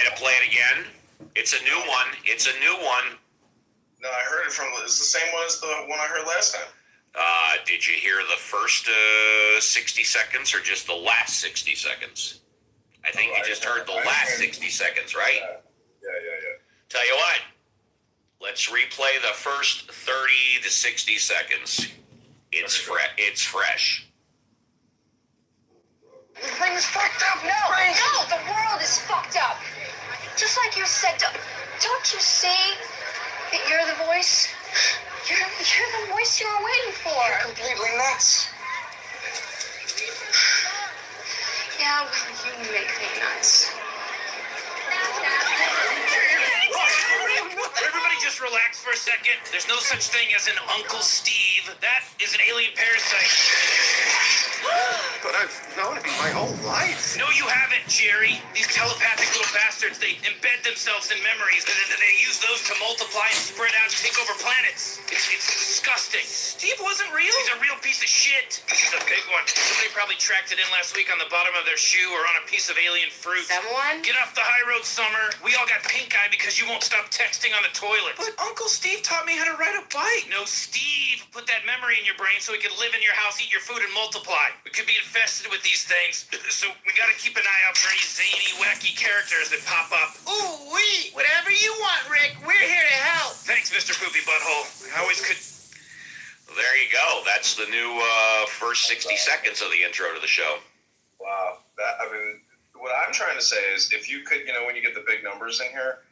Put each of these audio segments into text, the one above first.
me to play it again? It's a new one. It's a new one. No, I heard it from. It's the same one as the one I heard last time. Did you hear the first 60 seconds or just the last 60 seconds? I think you just heard the last 60 seconds, right? Yeah. Tell you what, let's replay the first 30 to 60 seconds. It's fresh. Everything's fucked up. No, the world is fucked up. Just like you said, don't you see that you're the voice? You're the voice you were waiting for. You're completely nuts. Yeah, well, you make me nuts. Everybody just relax for a second. There's no such thing as an Uncle Steve. That is an alien parasite. But I've known him my whole life. No, you haven't, Jerry. These telepathic little bastards, they embed themselves in memories. They use those to multiply and spread out and take over planets. It's disgusting. Steve wasn't real. He's a real piece of shit. He's a big one. Somebody probably tracked it in last week on the bottom of their shoe or on a piece of alien fruit. Someone? Get off the high road, Summer. We all got pink eye because you won't stop texting on the toilet. But Uncle Steve taught me how to ride a bike. No, Steve put that memory in your brain so he could live in your house, eat your food, and multiply. We could be infested with these things, so we gotta keep an eye out for any zany, wacky characters that pop up. Ooh, whatever you want, Rick. We're here to help. Thanks, Mr. Poopy Butthole. I always could... There you go. That's the new first 60 seconds of the intro to the show. Wow. What I'm trying to say is, if you could, when you get the big numbers in here,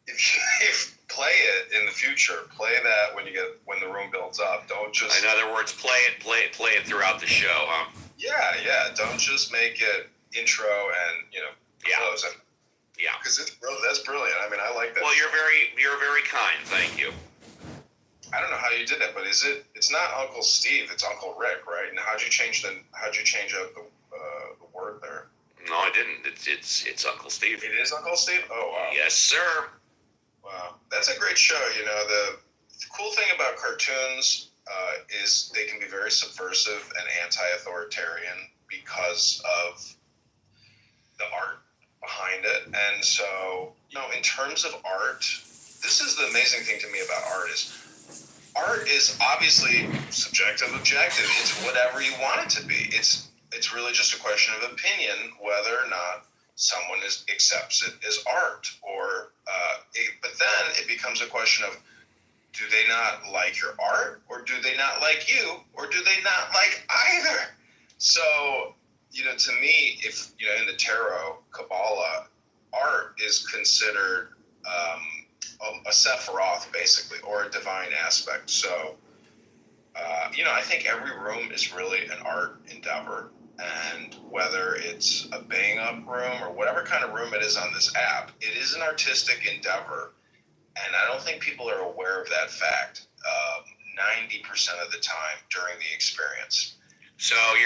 if play it in the future, play that when the room builds up. Don't just. In other words, play it throughout the show, huh? Yeah. Don't just make it intro and close it. Yeah. Because that's brilliant. I mean, I like that. Well, you're very kind. Thank you. I don't know how you did that, but it's not Uncle Steve, it's Uncle Rick, right? And how'd you change out the word there? No, I didn't. It's Uncle Steve. It is Uncle Steve? Oh, wow. Yes, sir. Wow. That's a great show. The cool thing about cartoons is they can be very subversive and anti-authoritarian because of the art behind it. And so, in terms of art, this is the amazing thing to me about art is obviously subjective, objective. It's whatever you want it to be. It's really just a question of opinion whether or not someone accepts it as art, but then it becomes a question of, do they not like your art, or do they not like you, or do they not like either? So, to me, if in the tarot, Kabbalah, art is considered a Sephiroth, basically, or a divine aspect. So, I think every room is really an art endeavor. And whether it's a bang-up room or whatever kind of room it is on this app, it is an artistic endeavor. And I don't think people are aware of that fact 90% of the time during the experience. So in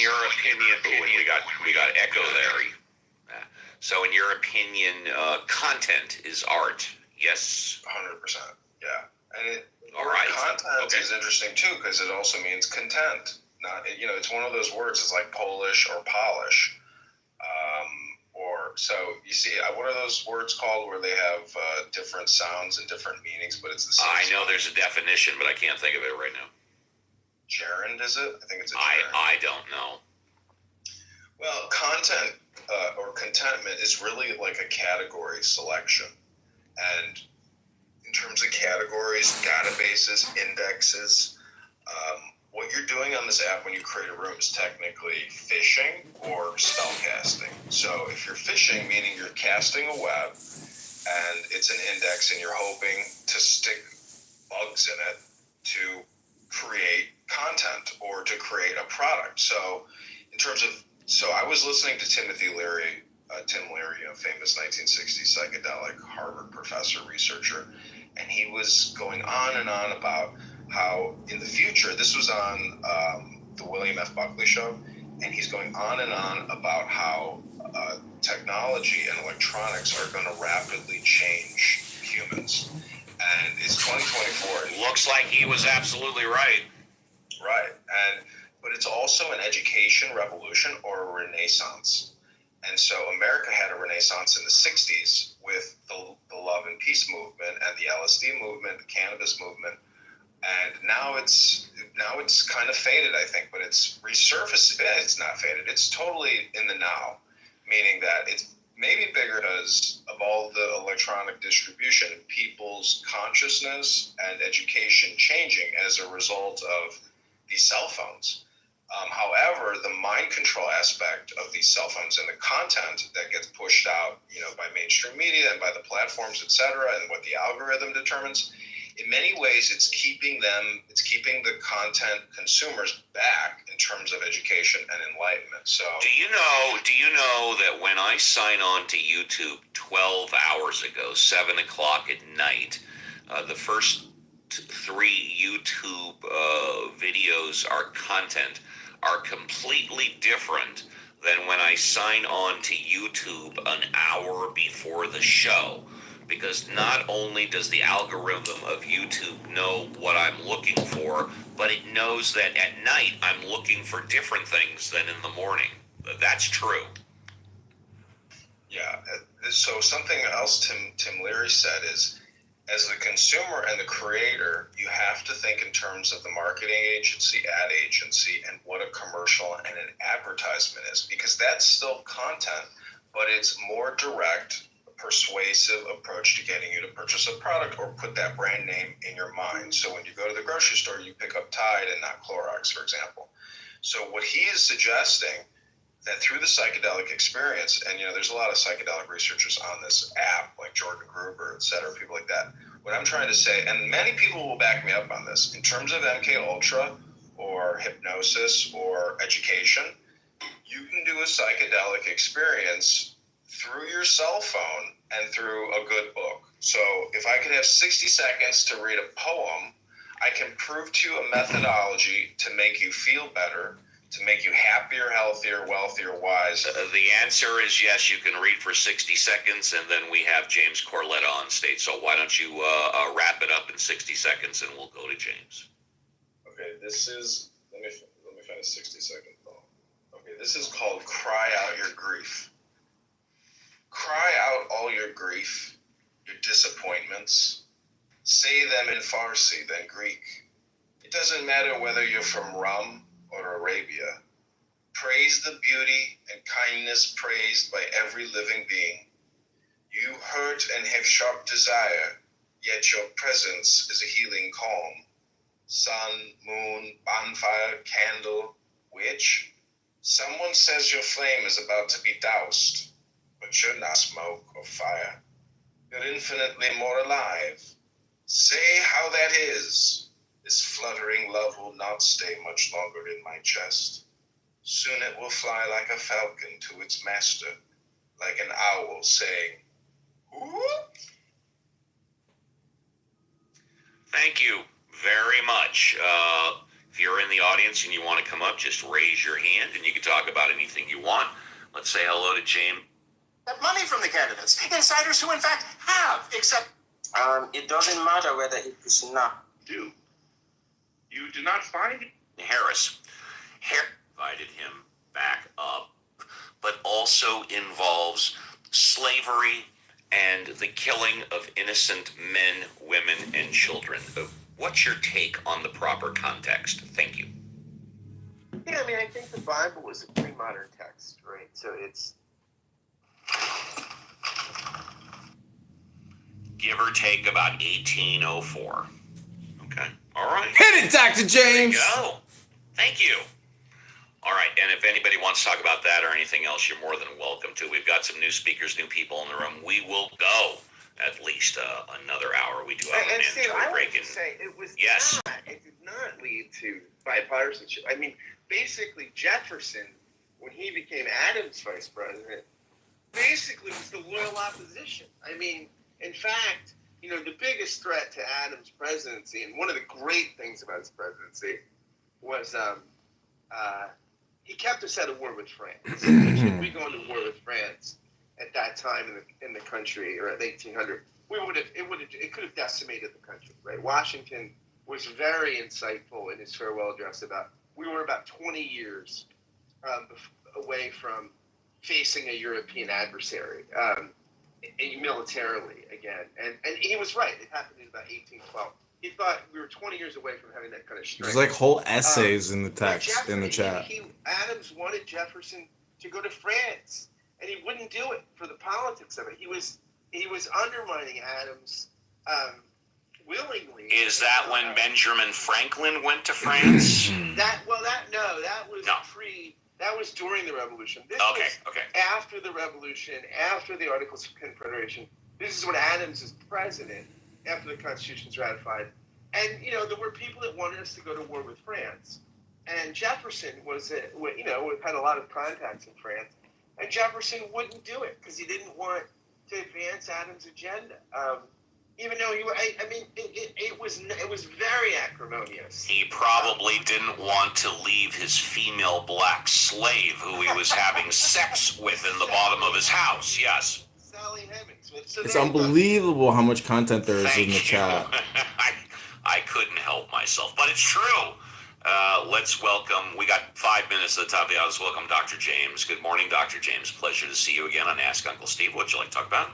your opinion, we got echo there. So in your opinion, content is art. Yes. 100%. Yeah. And all right. Content is interesting too, because it also means content. Not, it's one of those words. It's like Polish or polish, so you see, what are those words called where they have different sounds and different meanings, but it's the same. I know there's a definition, but I can't think of it right now. Gerund, is it? I think it's a gerund. I don't know. Well, content or contentment is really like a category selection, and in terms of categories, databases, indexes. What you're doing on this app when you create a room is technically fishing or spellcasting. So if you're fishing, meaning you're casting a web and it's an index and you're hoping to stick bugs in it to create content or to create a product. So I was listening to Tim Leary, a famous 1960s psychedelic Harvard professor, researcher, and he was going on and on about how in the future, this was on the William F. Buckley show, and he's going on and on about how technology and electronics are going to rapidly change humans. And it's 2024. Looks like he was absolutely right. Right. But it's also an education revolution or a renaissance. And so America had a renaissance in the 60s with the love and peace movement and the LSD movement, the cannabis movement. And now it's kind of faded, I think, but it's resurfaced. It's not faded. It's totally in the now, meaning that it's maybe bigger because of all the electronic distribution, people's consciousness and education changing as a result of these cell phones. However, the mind control aspect of these cell phones and the content that gets pushed out, by mainstream media and by the platforms, et cetera, and what the algorithm determines, in many ways, it's keeping the content consumers back in terms of education and enlightenment. So, Do you know that when I sign on to YouTube 12 hours ago, 7 o'clock at night, the first 3 YouTube videos content are completely different than when I sign on to YouTube an hour before the show. Because not only does the algorithm of YouTube know what I'm looking for, but it knows that at night I'm looking for different things than in the morning. That's true. yeah. So something else Tim Leary said is, as the consumer and the creator, you have to think in terms of the marketing agency, ad agency, and what a commercial and an advertisement is, because that's still content, but it's more direct, persuasive approach to getting you to purchase a product or put that brand name in your mind. So when you go to the grocery store, you pick up Tide and not Clorox, for example. So what he is suggesting, that through the psychedelic experience, and there's a lot of psychedelic researchers on this app, like Jordan Gruber, et cetera, people like that. What I'm trying to say, and many people will back me up on this, in terms of MK Ultra or hypnosis or education, you can do a psychedelic experience through your cell phone and through a good book. So if I could have 60 seconds to read a poem, I can prove to you a methodology to make you feel better, to make you happier, healthier, wealthier, wise. The answer is yes, you can read for 60 seconds, and then we have James Corletta on stage. So why don't you wrap it up in 60 seconds, and we'll go to James. Okay, this is, let me find a 60-second poem. Okay, this is called Cry Out Your Grief. Cry out all your grief, your disappointments. Say them in Farsi, then Greek. It doesn't matter whether you're from Rum or Arabia. Praise the beauty and kindness praised by every living being. You hurt and have sharp desire, yet your presence is a healing calm. Sun, moon, bonfire, candle, witch. Someone says your flame is about to be doused, but you're not smoke or fire. You're infinitely more alive. Say how that is. This fluttering love will not stay much longer in my chest. Soon it will fly like a falcon to its master, like an owl saying, whoop. Thank you very much. If you're in the audience and you want to come up, just raise your hand and you can talk about anything you want. Let's say hello to James. Money from the candidates, insiders who in fact have, except it doesn't matter whether it is not. You do not find Harris invited him back up, but also involves slavery and the killing of innocent men, women, and children. What's your take on the proper context? Thank you. Yeah, I mean, I think the Bible is a pre-modern text, right? So it's Give or take about 1804. Okay. All right. Hit it, Dr. James. Go. Thank you. All right, and if anybody wants to talk about that or anything else, you're more than welcome to. We've got some new speakers, new people in the room. We will go at least another hour. We do have a and Steve, I break. want to say it was Yes. it did not lead to bipartisanship. I mean, basically Jefferson, when he became Adams vice president, basically was the loyal opposition. I mean, in fact, the biggest threat to Adams' presidency, and one of the great things about his presidency, was he kept us at a war with France. Should we go into war with France at that time in the country, or at 1800, it could have decimated the country, right? Washington was very insightful in his farewell address we were about 20 years away from facing a European adversary militarily again. And he was right. It happened in about 1812. He thought we were 20 years away from having that kind of strength. There's like whole essays in the text, Jefferson, in the chat. Adams wanted Jefferson to go to France, and he wouldn't do it for the politics of it. He was undermining Adams willingly. Is that when Benjamin Franklin went to France? That was during the Revolution. This was after the Revolution, after the Articles of Confederation. This is when Adams is president, after the Constitution's ratified. And, there were people that wanted us to go to war with France. And Jefferson had a lot of contacts in France. And Jefferson wouldn't do it because he didn't want to advance Adams' agenda. Even though it was very acrimonious. He probably didn't want to leave his female black slave who he was having sex with in the bottom of his house. Yes. Sally Hemings. It's unbelievable how much content there is in the chat. I couldn't help myself, but it's true. Let's welcome, we got 5 minutes at the top of the hour. Let's welcome Dr. James. Good morning, Dr. James. Pleasure to see you again on Ask Uncle Steve. What'd you like to talk about?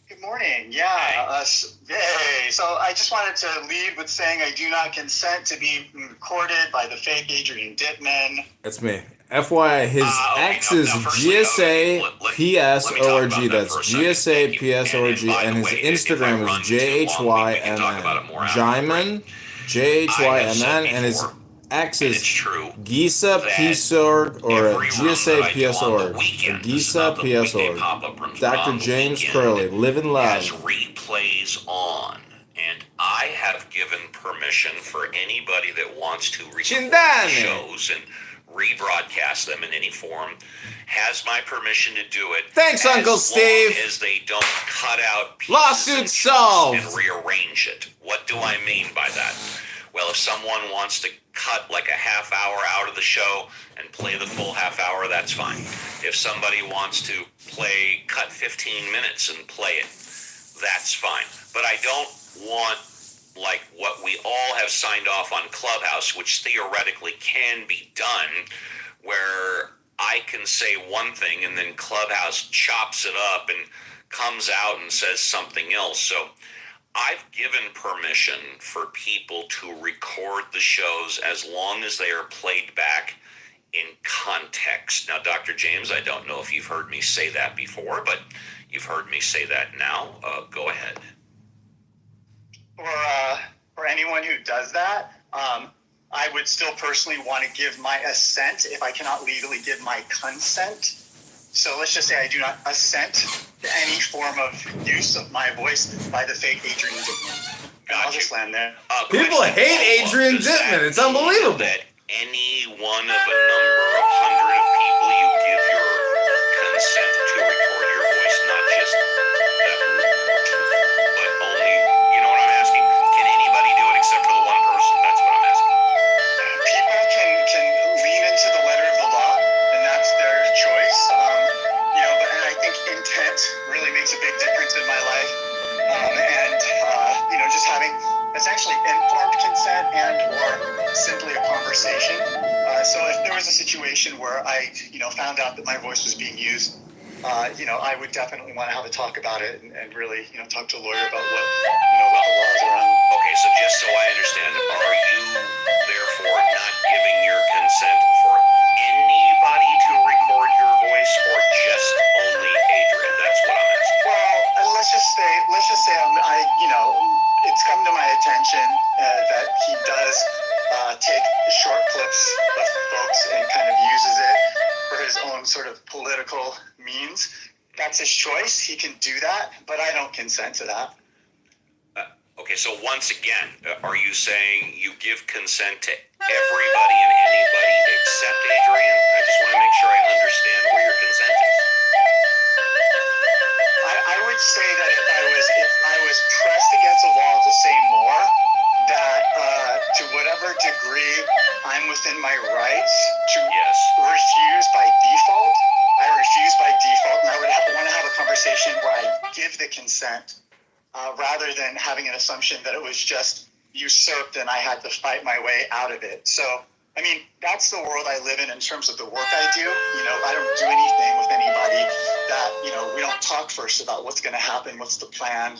Good morning. Yeah. Yay. So I just wanted to lead with saying I do not consent to be recorded by the fake Adrian Dittman. That's me. FYI, his ex is GSA PSORG. That's GSA PSORG, and his Instagram is JHYMN. Jaiman, JHYMN, and his ex is Gisa PSORG or GSA PSORG. Gisa PSORG. Dr. James Curley, Live and Love. Has replays on. And I have given permission for anybody that wants to record shows and rebroadcast them in any form, has my permission to do it. Thanks, Uncle Steve. As long as they don't cut out pieces Lawsuit solved and rearrange it. What do I mean by that? Well, if someone wants to cut like a half hour out of the show and play the full half hour, that's fine. If somebody wants to cut 15 minutes and play it, that's fine. But I don't want like what we all have signed off on Clubhouse, which theoretically can be done, where I can say one thing and then Clubhouse chops it up and comes out and says something else. So I've given permission for people to record the shows as long as they are played back in context. Now, Dr. James, I don't know if you've heard me say that before, but you've heard me say that now. Go ahead. For anyone who does that, I would still personally want to give my assent if I cannot legally give my consent. So let's just say I do not assent to any form of use of my voice by the fake Adrian Dittman. I'll just land there. People hate Adrian Dittman. It's unbelievable. That any one of a number of hundred of people you give your consent to record your voice, not just that, but only, you know what I'm asking? Can anybody do it except for the one person? That's what I'm asking. People can lean into the letter of the law, and that's their choice. But I think intent really makes a big difference in my life. Just having essentially informed consent and or simply a conversation. So if there was a situation where I, found out that my voice was being used, I would definitely want to have a talk about it and really, talk to a lawyer about what the laws are on. Okay, so just so I understand, are you therefore not giving your consent for anybody to record your voice or just only Adrian? That's what I'm asking. Well, let's just say it's come to my attention that he does take short clips of folks and kind of uses it for his own sort of political means. That's his choice. He can do that, but I don't consent to that. Okay, so once again, are you saying you give consent to everybody and anybody except Adrian? I just want to make sure I understand where your consent is. I would say that if I was pressed against the wall to say more, that to whatever degree I'm within my rights to refuse by default, I refuse by default, and I would want to have a conversation where I give the consent rather than having an assumption that it was just usurped and I had to fight my way out of it. So I mean, that's the world I live in terms of the work I do. You know, I don't do anything with anybody that, you know, we don't talk first about what's going to happen, what's the plan.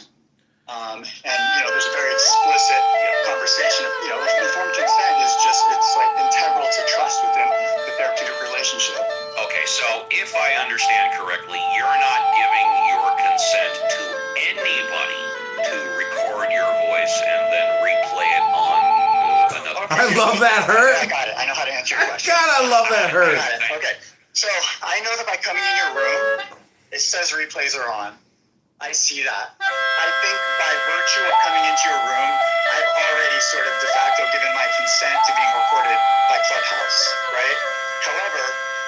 And, you know, there's a very explicit conversation. You know, informed consent is just, it's like integral to trust within the therapeutic relationship. Okay, so if I understand correctly, you're not giving your consent to anybody to record your voice and then replay it on another. I love that hurt. I got it. I know how to answer your question. God, I love that hurt. I got it. Okay. So I know that by coming in your room, it says replays are on. I see that. I think by virtue of coming into your room, I've already sort of de facto given my consent to being recorded by Clubhouse, right? However,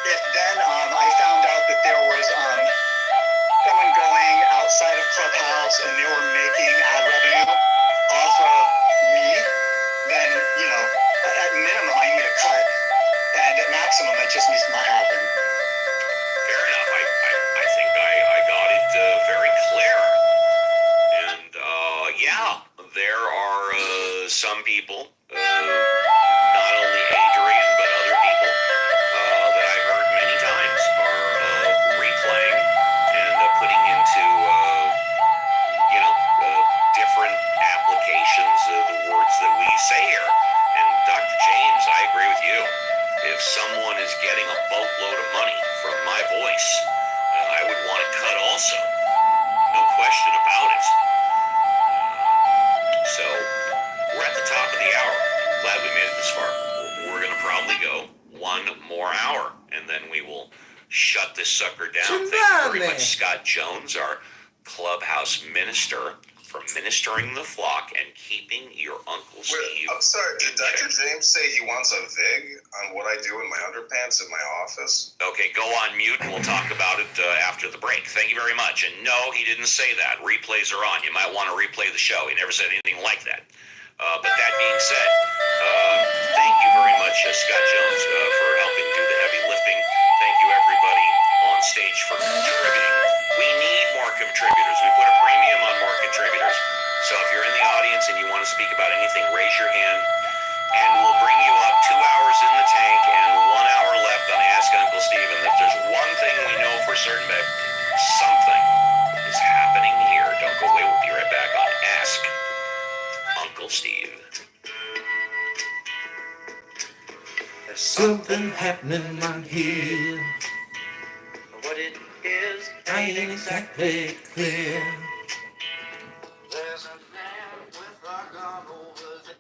if then I found out that there was someone going outside of Clubhouse and they were making ad revenue off of me, then, you know, at minimum, I need a cut. And at maximum, it just needs to not happen. Fair enough. I think I got it very clear. And yeah, there are some people, not only Adrian, but other people that I've heard many times are replaying and putting into, you know, different applications of the words that we say here. And Dr. James, I agree with you. If someone is getting a boatload of money from my voice, I would want it cut also. No question about it. So, we're at the top of the hour. Glad we made it this far. We're going to probably go one more hour, and then we will shut this sucker down. Thank you very much, Scott Jones, our Clubhouse minister, for ministering the flock and keeping your Uncle Steve. I'm sorry, did Dr. James say he wants a VIG on what I do in my underpants in my office? Okay, go on mute and we'll talk about it after the break. Thank you very much. And no, he didn't say that. Replays are on. You might want to replay the show. He never said anything like that. But that being said, thank you very much, Scott Jones, for helping do the heavy lifting. Thank you, everybody on stage, for contributing. We need more contributors. We put a premium on more contributors. So if you're in the audience and you want to speak about anything, raise your hand, and we'll bring you up. 2 hours in the tank and 1 hour left on Ask Uncle Steve. And if there's one thing we know for certain, babe, something is happening here. Don't go away. We'll be right back on Ask Uncle Steve. There's something happening right here. What it is, Ain't exactly clear. There's a man with a gun over there.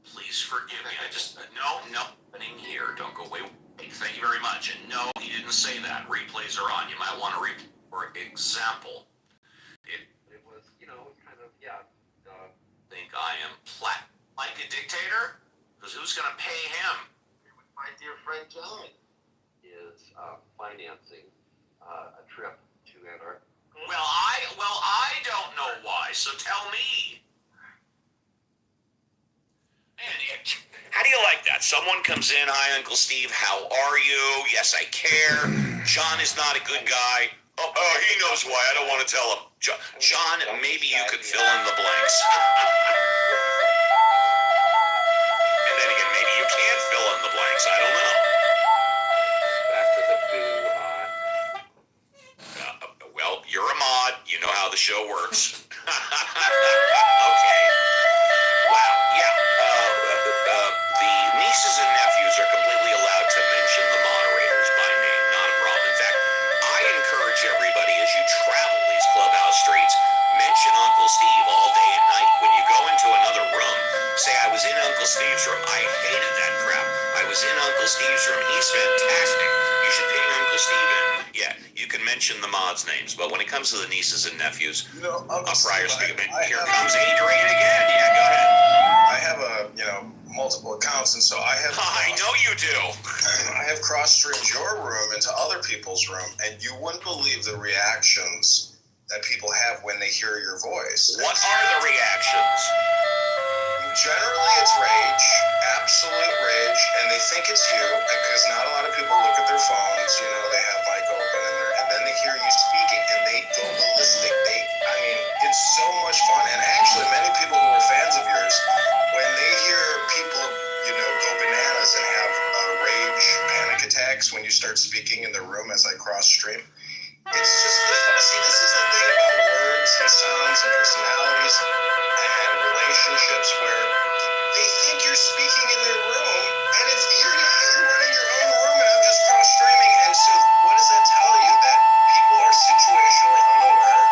Please forgive me. I just, no, happening here. Don't go away. Thank you very much. And no, he didn't say that. Replays are on. You might want to replay. For example, it was, you know, kind of, yeah, think I am like a dictator? Because who's going to pay him? My dear friend John is financing a trip to Antarctica. Well, I don't know why, so tell me. Man, how do you like that? Someone comes in, hi, Uncle Steve, how are you? Yes, I care. John is not a good guy. Oh, he knows why. I don't want to tell him. John, maybe you could fill in the blanks. And then again, maybe you can't fill in the blanks. I don't know. Back to the boo. Well, you're a mod. You know how the show works. Okay. Wow. Yeah. The nieces and nephews are completely allowed to mention the moderators by name. Not a problem. In fact, I encourage everybody as you travel these clubhouse streets, mention Uncle Steve all day and night. When you go into another room, say, I was in Uncle Steve's room. I hated that crap. I was in Uncle Steve's room. He's fantastic. You should ping Uncle Steve in. Yeah, you can mention the mods' names, but when it comes to the nieces and nephews, prior speaking, here comes Adrian again. Yeah, go ahead. I have multiple accounts, and so I have. I know you do. I have cross-streamed your room into other people's room, and you wouldn't believe the reactions that people have when they hear your voice. What are the reactions? Generally, it's rage, absolute rage, and they think it's you because not a lot of people look at their phones. You know, they have mic open, and then they hear you speaking, and they go ballistic. It's so much fun, and actually, many people who are fans of yours, when they hear people, go bananas and have stream. It's just see, this is the thing about words and sounds and personalities and relationships where they think you're speaking in their room, and if you're not, you're running your own room, and I'm just cross streaming. And so, what does that tell you? That people are situationally unaware,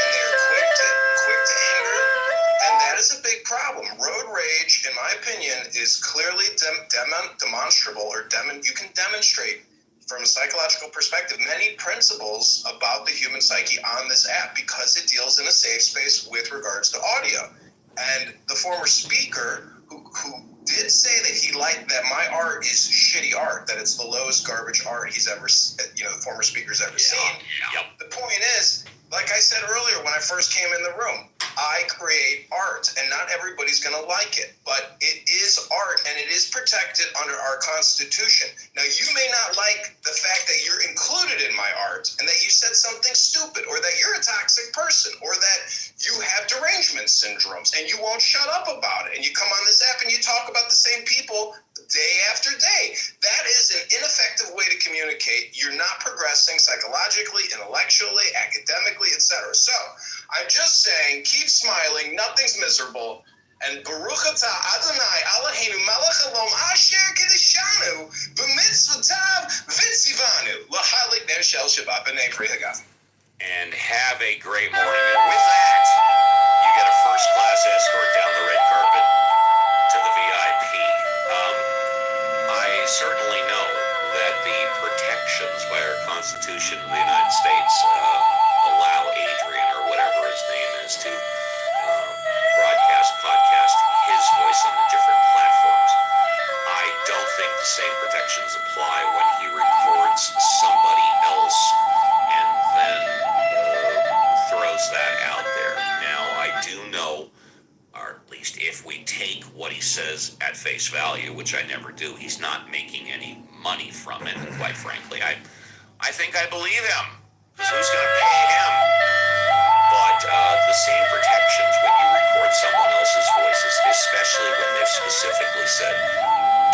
and they're quick to anger, and that is a big problem. Road rage, in my opinion, is clearly demonstrable, or you can demonstrate from a psychological perspective many principles about the human psyche on this app because it deals in a safe space with regards to audio. And the former speaker who did say that he liked that my art is shitty art, that it's the lowest garbage art he's ever, the former speaker's ever seen. Yep. The point is, like I said earlier when I first came in the room, I create art, and not everybody's going to like it, but it is art, and it is protected under our Constitution. Now, you may not like the fact that you're included in my art, and that you said something stupid, or that you're a toxic person, or that you have derangement syndromes, and you won't shut up about it, and you come on this app and you talk about the same people day after day. That is an ineffective way to communicate. You're not progressing psychologically, intellectually, academically, etc. So, I'm just saying, keep smiling, nothing's miserable, and Baruch atah Adonai Eloheinu melech haolam asher kiddushanu b'mitzvotav v'tzivanu l'chalik ner shel Shabbat b'nei Pri Hagaf. And have a great morning. And with that, you get a first-class escort down the red carpet to the VIP. I certainly know that the protections by our Constitution of the United States allow Adrian, or whatever his name is, to podcast his voice on the different platforms. I don't think the same protections apply when he records somebody else and then throws that out there. Now, I do know, or at least if we take what he says at face value, which I never do, he's not making any money from it, and quite frankly, I think I believe him, because who's going to pay him? But the same protections when you record someone else's voices, especially when they've specifically said,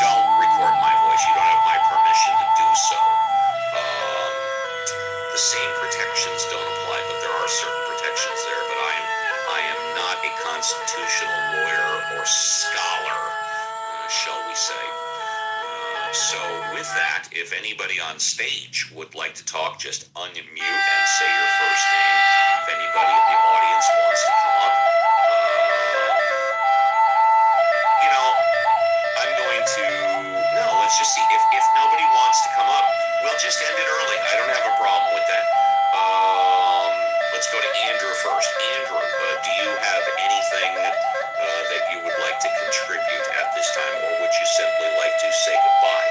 don't record my voice, you don't have my permission to do so. The same protections don't apply, but there are certain protections there. But I am not a constitutional lawyer or scholar, shall we say. So with that, if anybody on stage would like to talk, just unmute and say your first name. If anybody in the audience wants to come up, I'm going to, no, let's just see. If nobody wants to come up, we'll just end it early. I don't have a problem with that. Let's go to Andrew first. Andrew, do you have anything that you would like to contribute at this time, or would you simply like to say goodbye?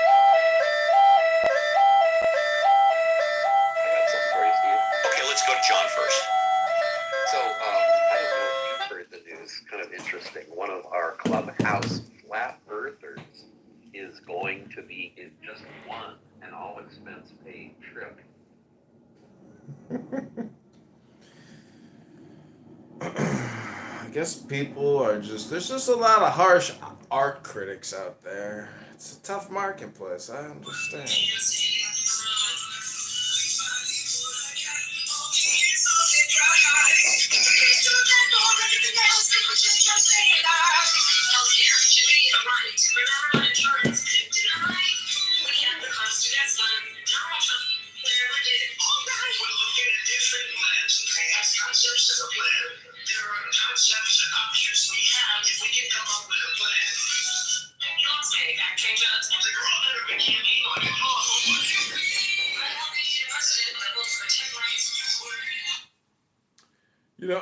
I got something for you, Steve. Okay, let's go to John first. So, I don't know if you've heard the news. Kind of interesting. One of our clubhouse flat earthers is going to be in just one an all-expense paid trip. I guess people are there's just a lot of harsh art critics out there. It's a tough marketplace, I understand.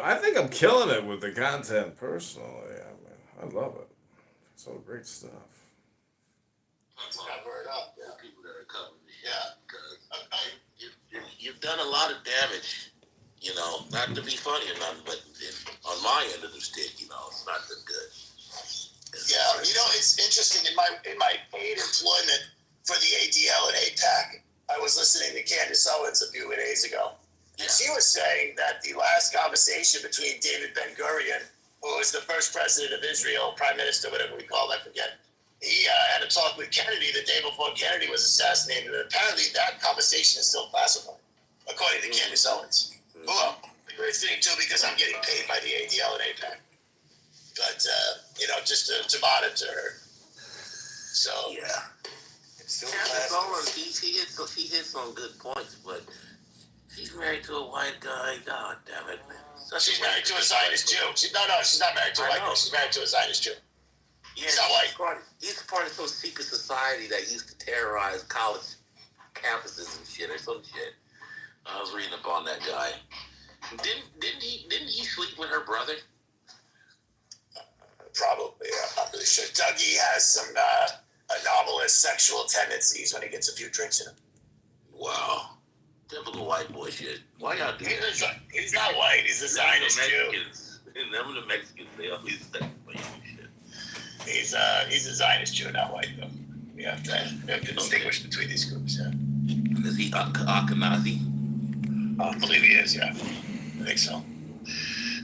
I think I'm killing it with the content personally. I love it. It's all great stuff. People that are covering me, because you've done a lot of damage. Not to be funny or nothing, but on my end of the stick, it's not been good. It's interesting. In my paid employment for the ADL and APAC, I was listening to Candace Owens a few days ago. And she was saying that the last conversation between David Ben-Gurion, who was the first president of Israel, prime minister, whatever we call it, I forget, he had a talk with Kennedy the day before Kennedy was assassinated, and apparently that conversation is still classified, according to Candace Owens. Well, it's thing too because I'm getting paid by the ADL and APAC, but just to monitor her. So Yeah. it's still Candace Owens, he hits on good points, but she's married to a white guy. God damn it, man. She's married to a Zionist Jew. She's not married to a white guy. She's married to a Zionist Jew. Yeah, he's not white. He's part of some secret society that used to terrorize college campuses and shit or some shit. I was reading up on that guy. Didn't he sleep with her brother? Probably. I'm not really sure. Dougie has some anomalous sexual tendencies when he gets a few drinks in him. Wow. Typical white boy shit. Why y'all do that? He's not white. He's a Zionist Jew. Them the Mexicans, they always say shit. He's a Zionist Jew, not white though. We have to distinguish between these groups. Yeah. Is he Ashkenazi? I believe he is. Yeah, I think so.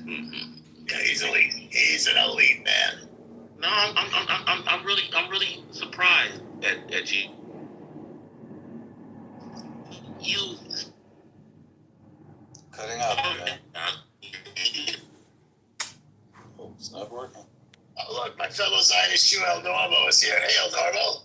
Mm-hmm. Yeah, he's elite. He's an elite man. No, I'm really surprised at you. You cutting out. Oh, it's not working. Oh, look, my fellow Zionist Jew El Normo is here. Hey, El Normo.